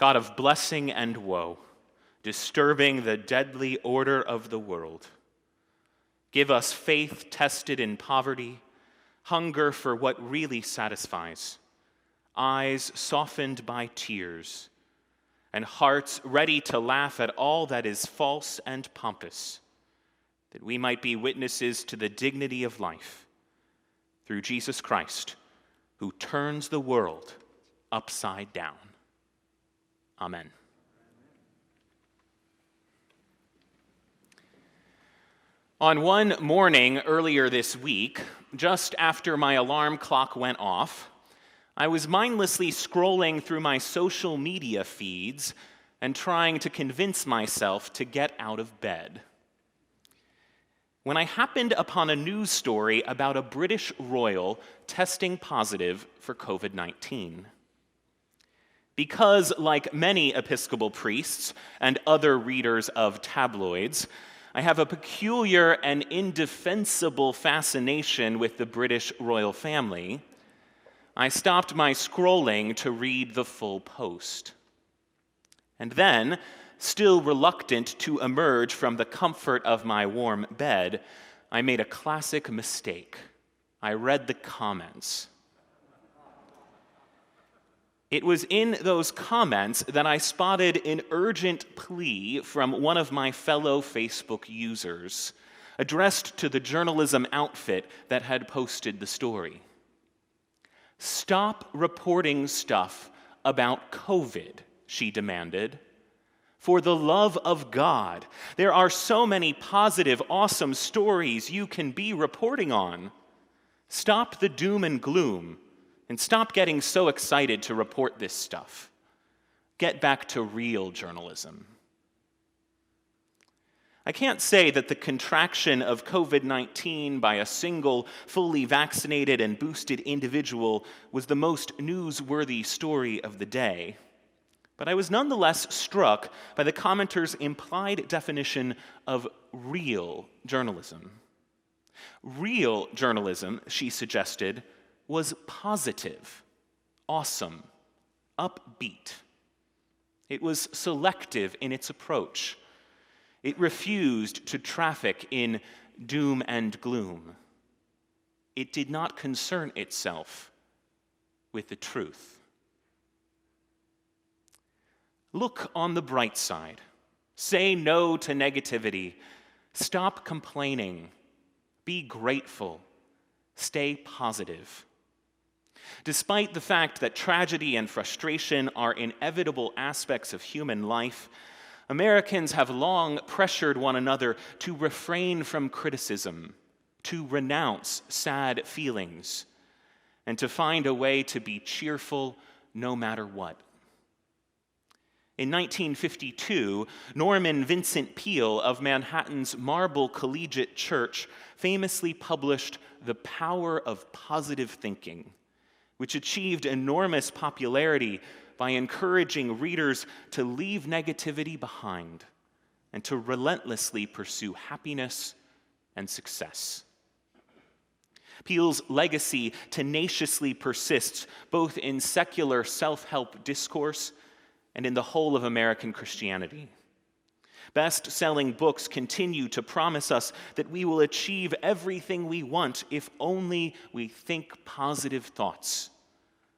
God of blessing and woe, disturbing the deadly order of the world. Give us faith tested in poverty, hunger for what really satisfies, eyes softened by tears, and hearts ready to laugh at all that is false and pompous, that we might be witnesses to the dignity of life through Jesus Christ, who turns the world upside down. Amen. On one morning earlier this week, just after my alarm clock went off, I was mindlessly scrolling through my social media feeds and trying to convince myself to get out of bed, when I happened upon a news story about a British royal testing positive for COVID-19. Because, like many Episcopal priests and other readers of tabloids, I have a peculiar and indefensible fascination with the British royal family, I stopped my scrolling to read the full post. And then, still reluctant to emerge from the comfort of my warm bed, I made a classic mistake. I read the comments. It was in those comments that I spotted an urgent plea from one of my fellow Facebook users, addressed to the journalism outfit that had posted the story. Stop reporting stuff about COVID, she demanded. For the love of God, there are so many positive, awesome stories you can be reporting on. Stop the doom and gloom, and stop getting so excited to report this stuff. Get back to real journalism. I can't say that the contraction of COVID-19 by a single fully vaccinated and boosted individual was the most newsworthy story of the day, but I was nonetheless struck by the commenter's implied definition of real journalism. Real journalism, she suggested, was positive, awesome, upbeat. It was selective in its approach. It refused to traffic in doom and gloom. It did not concern itself with the truth. Look on the bright side. Say no to negativity. Stop complaining. Be grateful. Stay positive. Despite the fact that tragedy and frustration are inevitable aspects of human life, Americans have long pressured one another to refrain from criticism, to renounce sad feelings, and to find a way to be cheerful no matter what. In 1952, Norman Vincent Peale of Manhattan's Marble Collegiate Church famously published The Power of Positive Thinking, which achieved enormous popularity by encouraging readers to leave negativity behind and to relentlessly pursue happiness and success. Peale's legacy tenaciously persists both in secular self-help discourse and in the whole of American Christianity. Best-selling books continue to promise us that we will achieve everything we want if only we think positive thoughts.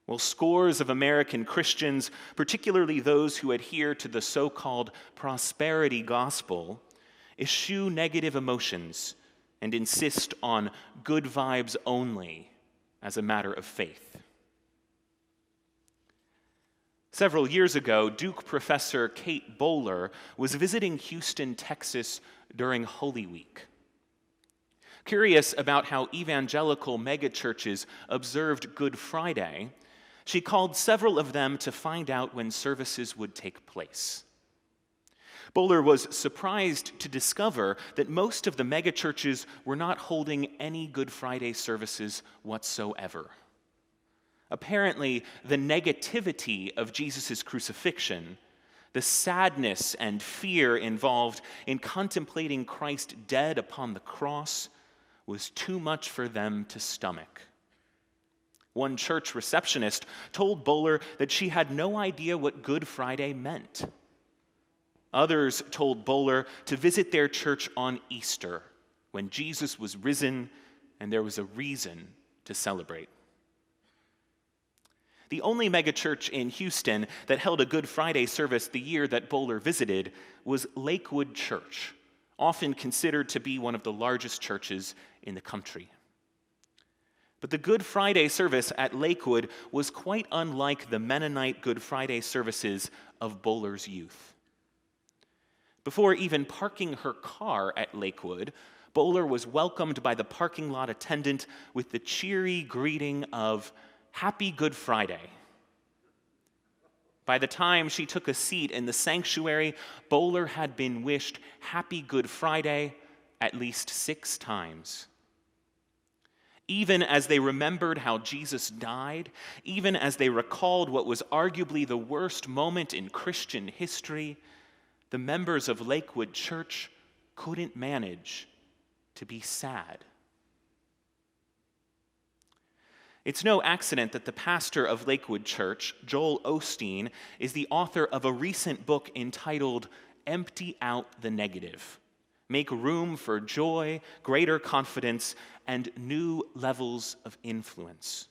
While scores of American Christians, particularly those who adhere to the so-called prosperity gospel, eschew negative emotions and insist on good vibes only as a matter of faith. Several years ago, Duke professor Kate Bowler was visiting Houston, Texas during Holy Week. Curious about how evangelical megachurches observed Good Friday, she called several of them to find out when services would take place. Bowler was surprised to discover that most of the megachurches were not holding any Good Friday services whatsoever. Apparently, the negativity of Jesus' crucifixion, the sadness and fear involved in contemplating Christ dead upon the cross, was too much for them to stomach. One church receptionist told Bowler that she had no idea what Good Friday meant. Others told Bowler to visit their church on Easter, when Jesus was risen and there was a reason to celebrate. The only megachurch in Houston that held a Good Friday service the year that Bowler visited was Lakewood Church, often considered to be one of the largest churches in the country. But the Good Friday service at Lakewood was quite unlike the Mennonite Good Friday services of Bowler's youth. Before even parking her car at Lakewood, Bowler was welcomed by the parking lot attendant with the cheery greeting of "Happy Good Friday." By the time she took a seat in the sanctuary, Bowler had been wished Happy Good Friday at least 6 times. Even as they remembered how Jesus died, even as they recalled what was arguably the worst moment in Christian history, the members of Lakewood Church couldn't manage to be sad. It's no accident that the pastor of Lakewood Church, Joel Osteen, is the author of a recent book entitled "Empty Out the Negative: Make Room for Joy, Greater Confidence, and New Levels of Influence."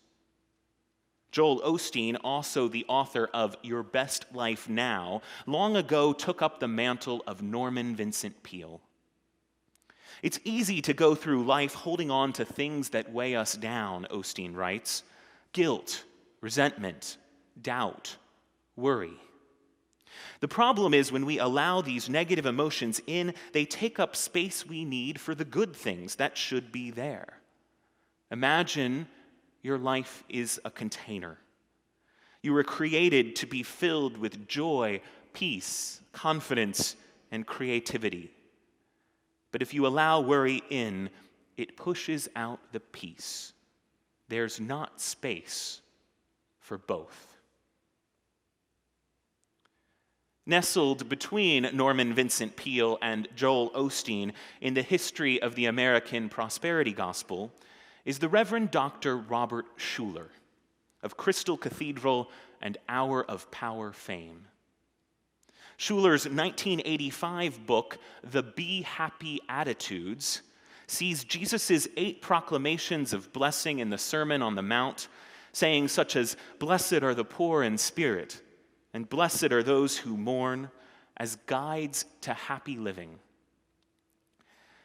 Joel Osteen, also the author of Your Best Life Now, long ago took up the mantle of Norman Vincent Peale. It's easy to go through life holding on to things that weigh us down, Osteen writes: guilt, resentment, doubt, worry. The problem is when we allow these negative emotions in, they take up space we need for the good things that should be there. Imagine your life is a container. You were created to be filled with joy, peace, confidence, and creativity. But if you allow worry in, it pushes out the peace. There's not space for both. Nestled between Norman Vincent Peale and Joel Osteen in the history of the American prosperity gospel is the Reverend Dr. Robert Schuller of Crystal Cathedral and Hour of Power fame. Schuller's 1985 book, The Be Happy Attitudes, sees Jesus' 8 proclamations of blessing in the Sermon on the Mount, sayings such as, "Blessed are the poor in spirit," and "Blessed are those who mourn," as guides to happy living.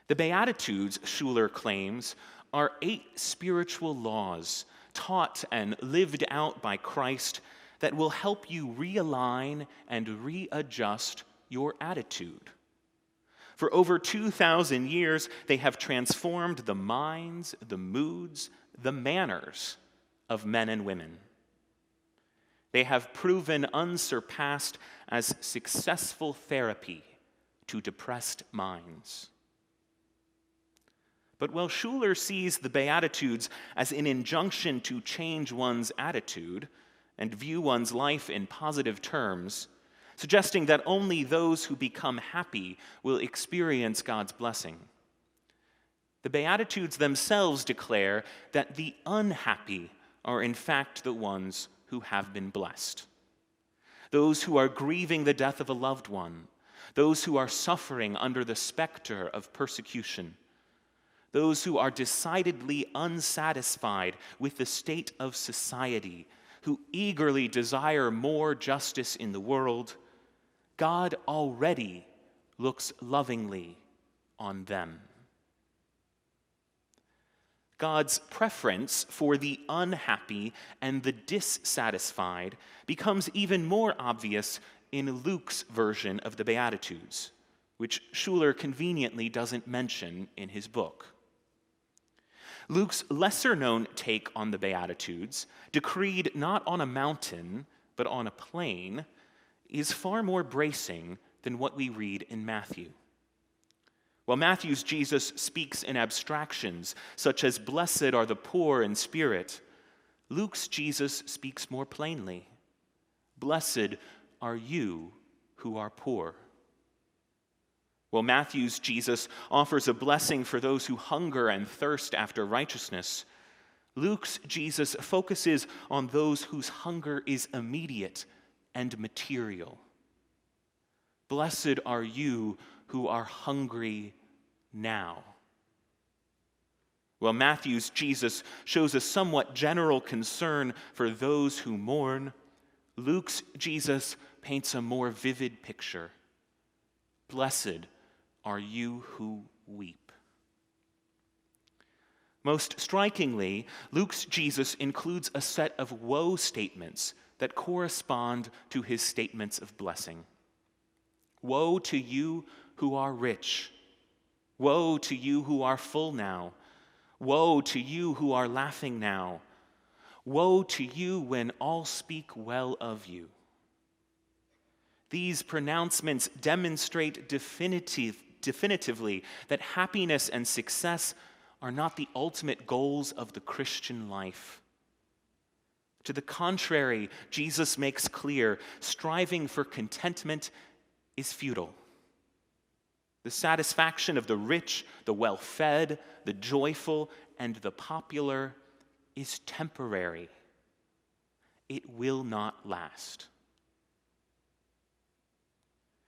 The Beatitudes, Schuller claims, are 8 spiritual laws taught and lived out by Christ that will help you realign and readjust your attitude. For over 2,000 years, they have transformed the minds, the moods, the manners of men and women. They have proven unsurpassed as successful therapy to depressed minds. But while Schuller sees the Beatitudes as an injunction to change one's attitude and view one's life in positive terms, suggesting that only those who become happy will experience God's blessing, the Beatitudes themselves declare that the unhappy are in fact the ones who have been blessed. Those who are grieving the death of a loved one, those who are suffering under the specter of persecution, those who are decidedly unsatisfied with the state of society, who eagerly desire more justice in the world, God already looks lovingly on them. God's preference for the unhappy and the dissatisfied becomes even more obvious in Luke's version of the Beatitudes, which Schuller conveniently doesn't mention in his book. Luke's lesser-known take on the Beatitudes, decreed not on a mountain, but on a plain, is far more bracing than what we read in Matthew. While Matthew's Jesus speaks in abstractions, such as "Blessed are the poor in spirit," Luke's Jesus speaks more plainly. "Blessed are you who are poor." While Matthew's Jesus offers a blessing for those who hunger and thirst after righteousness, Luke's Jesus focuses on those whose hunger is immediate and material. Blessed are you who are hungry now. While Matthew's Jesus shows a somewhat general concern for those who mourn, Luke's Jesus paints a more vivid picture. Blessed are you who weep. Most strikingly, Luke's Jesus includes a set of woe statements that correspond to his statements of blessing. Woe to you who are rich. Woe to you who are full now. Woe to you who are laughing now. Woe to you when all speak well of you. These pronouncements demonstrate definitively that happiness and success are not the ultimate goals of the Christian life. To the contrary, Jesus makes clear striving for contentment is futile. The satisfaction of the rich, the well-fed, the joyful, and the popular is temporary. It will not last.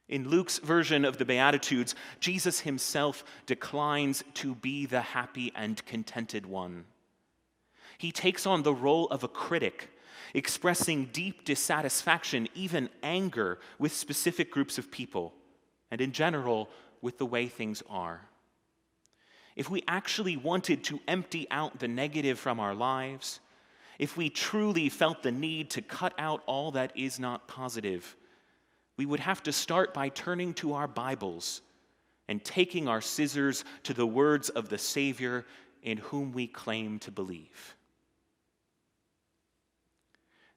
In Luke's version of the Beatitudes, Jesus himself declines to be the happy and contented one. He takes on the role of a critic, expressing deep dissatisfaction, even anger, with specific groups of people, and in general, with the way things are. If we actually wanted to empty out the negative from our lives, if we truly felt the need to cut out all that is not positive, we would have to start by turning to our Bibles and taking our scissors to the words of the Savior in whom we claim to believe.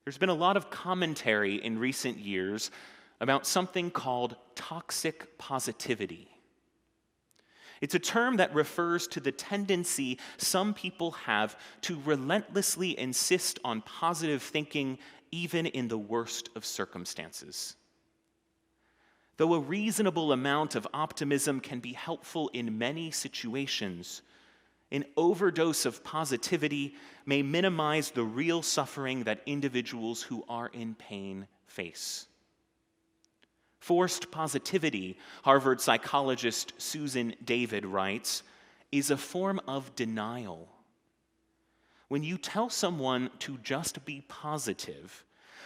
There's been a lot of commentary in recent years about something called toxic positivity. It's a term that refers to the tendency some people have to relentlessly insist on positive thinking even in the worst of circumstances. Though a reasonable amount of optimism can be helpful in many situations, an overdose of positivity may minimize the real suffering that individuals who are in pain face. Forced positivity, Harvard psychologist Susan David writes, is a form of denial. When you tell someone to just be positive,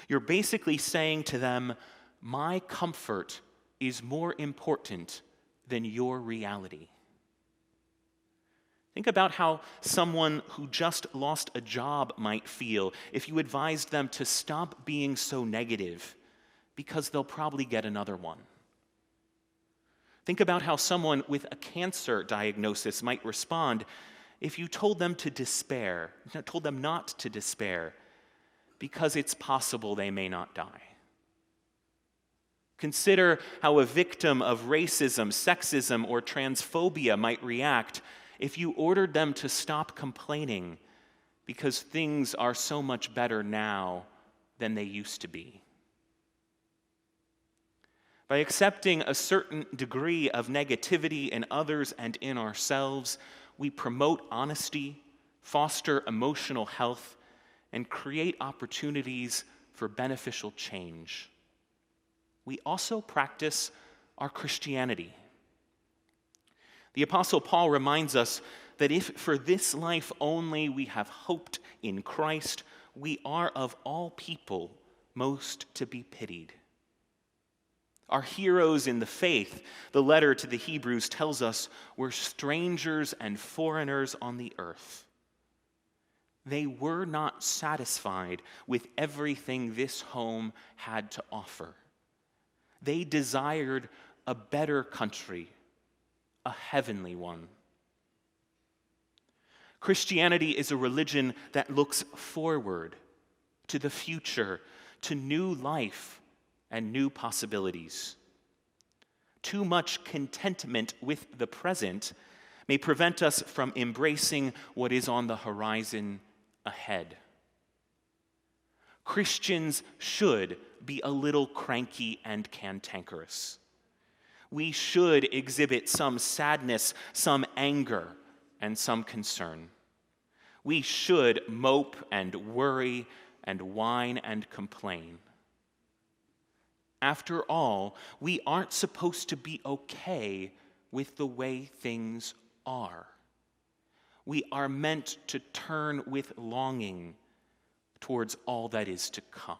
you're basically saying to them, my comfort is more important than your reality. Think about how someone who just lost a job might feel if you advised them to stop being so negative, because they'll probably get another one. Think about how someone with a cancer diagnosis might respond if you told them not to despair, because it's possible they may not die. Consider how a victim of racism, sexism, or transphobia might react if you ordered them to stop complaining because things are so much better now than they used to be. By accepting a certain degree of negativity in others and in ourselves, we promote honesty, foster emotional health, and create opportunities for beneficial change. We also practice our Christianity. The Apostle Paul reminds us that if for this life only we have hoped in Christ, we are of all people most to be pitied. Our heroes in the faith, the letter to the Hebrews tells us, were strangers and foreigners on the earth. They were not satisfied with everything this home had to offer. They desired a better country, a heavenly one. Christianity is a religion that looks forward to the future, to new life and new possibilities. Too much contentment with the present may prevent us from embracing what is on the horizon ahead. Christians should be a little cranky and cantankerous. We should exhibit some sadness, some anger, and some concern. We should mope and worry and whine and complain. After all, we aren't supposed to be okay with the way things are. We are meant to turn with longing towards all that is to come.